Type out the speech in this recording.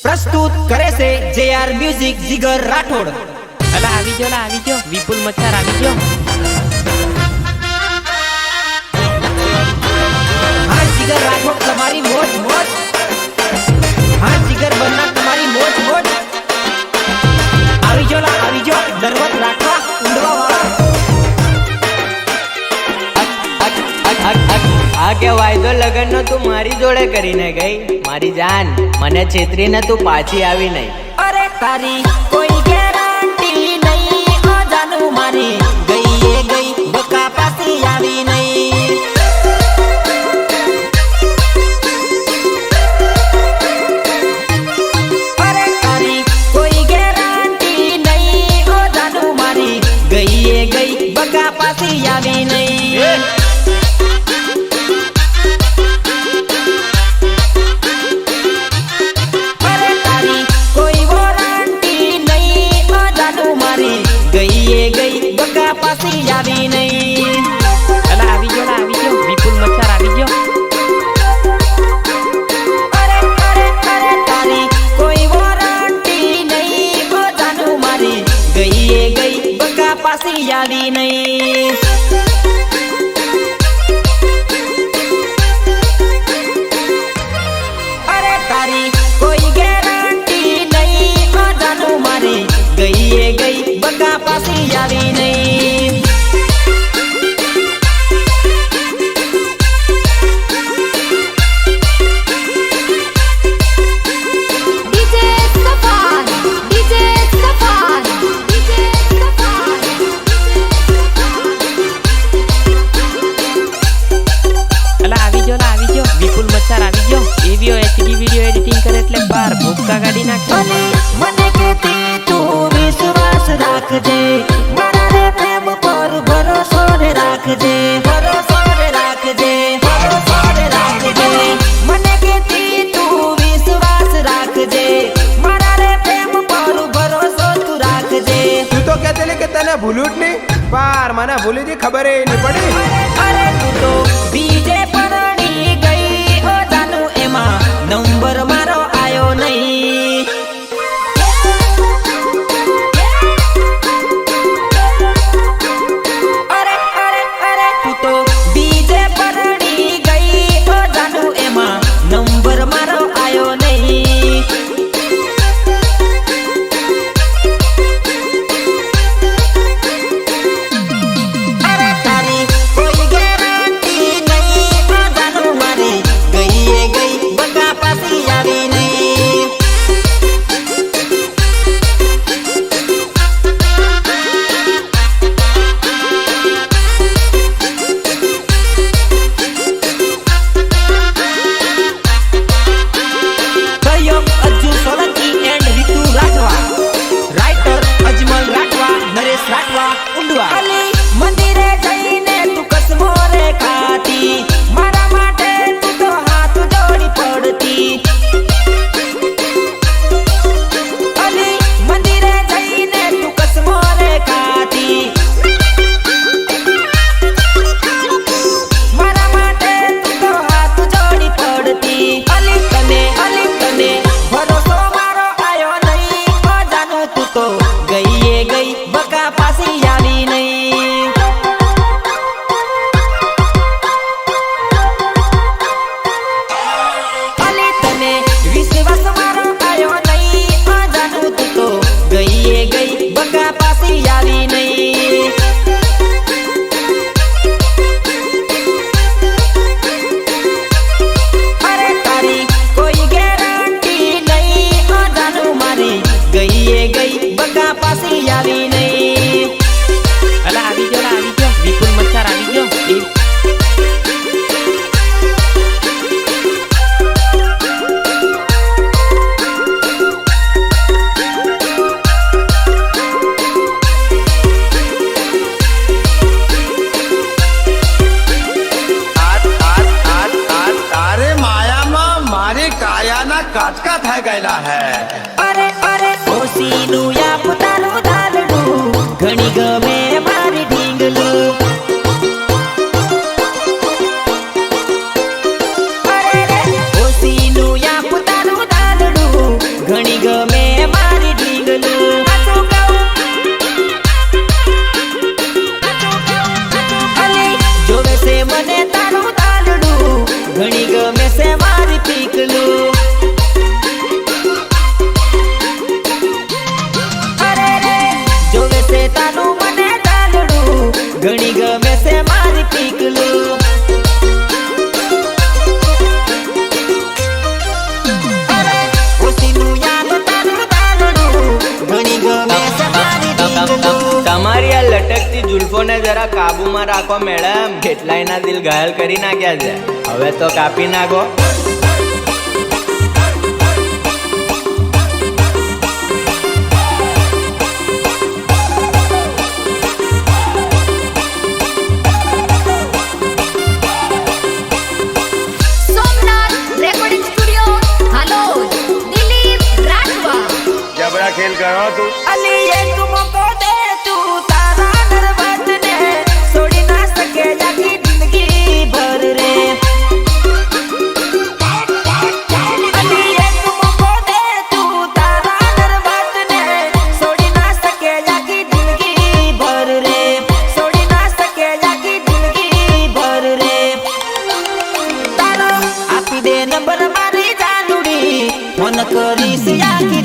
प्रस्तुत करे से JR म्यूजिक जिगर राठौड़। अला આવી ગયો વિપુલ મચ્છર આવી ગયો। हाँ जिगर राठौड़ तुम्हारी मोज मोज, हाँ जिगर बनना तुम्हारी मोज मोज। આવી जो दरवत राठवा उंडवा वाला। आ के वायदो लगन नो तू मारी जोड़े करीने गई मारी जान मने छेत्री ने तू पाछी आवी नहीं। अरे तारी कोई गारंटी नहीं ओ जानू मारी गई ये गई बका पासी आवी नहीं। अरे तारी कोई गारंटी नहीं ओ जानू मारी गई ये गई बका पासी आवी नहीं। पासी आवी नहीं। अला આવી ગયો વિપુલ મચ્છર આવી ગયો। अरे अरे अरे तारी कोई वारंटी नहीं ओ जानू मारी गई ये गई बका पासी आवी नहीं। अरे तारी कोई गारंटी नहीं ओ जानू मारी गई ये गई बका पासी आवी नहीं। વિપુલ મચ્છર આવી ગયો। એવીઓ HD વિડિયો એડિટિંગ કરે એટલે બાર ભૂકા કાઢી નાખે। મને કેતી તું વિશ્વાસ રાખજે મારા રે પ્રેમ પર ભરોસો રે રાખજે, ભરોસો રે રાખજે, ભરોસો રે રાખજે। મને કેતી તું વિશ્વાસ રાખજે મારા રે પ્રેમ પર ભરોસો તું રાખજે। तू तो कहते ले कि तने भूलूट नहीं पार मने भूली थी खबर ही नहीं पड़ी। अरे तू तो बीजे परणी गई ओ जानू एमा नंबर मारो आयो नहीं। अरे अरे अरे तू तो बीजे परणी गई ओ जानू एमा नंबर मारो आयो नहीं। अरे तारी कोई गारंटी नहीं ओ जानू मारी गई ये गई बका पासी आवी नहीं। सहयोग अज्जू सोलंकी एंड ऋतु राठवा, राइटर अजमल राठवा, नरेश राठवा उंडवा। अली मंदिरे जईने तू कसमो रे खाती मारा माटे तू तो हाथ जोड़ी पड़ती। अली मंदिरे जईने तू कसमो रे खाती मारा माटे तू तो हाथ जोड़ी पड़ती। अली तने भरोसो मारो आयो नहीं ओ जानू तू तो गई ये गई बका पासी आवी नहीं। अली तने विश्वास मारो आयो नहीं ओ जानू तू तो गई ये गई बका पासी आवी नहीं। अरे तारी कोई गारंटी नहीं ओ जानू मारी गई ये गई बका पासी आवी नहीं। अला આવી ગયો વિપુલ મચ્છર આવી ગયો। तारे माया मां मारी काया ना काटका था गैला है। अरे अरे ओसीनु या पुतानु दालडू घणी गमे मारी ढींगलू। अरे रे ओसीनु या पुतानु दालडू घणी તમારી આ લટકતી જુલ્ફોને જરા કાબુમાં રાખો મેડમ. કેટલાયના દિલ ઘાયલ કરી નાખ્યા છે. હવે તો કાપી નાખો. જબરા ખેલ કરો તું. અલી એક મોકો દે તું તારા દરવાજને છોડી ના શકે આખી જિંદગી ભર રે. અલી એક મોકો દે તું તારા દરવાજને છોડી ના શકે આખી જિંદગી ભર રે. છોડી ના શકે આખી જિંદગી ભર રે. તારો આપી દે નંબર મારી જાનુડી ફોન કરીશ આખી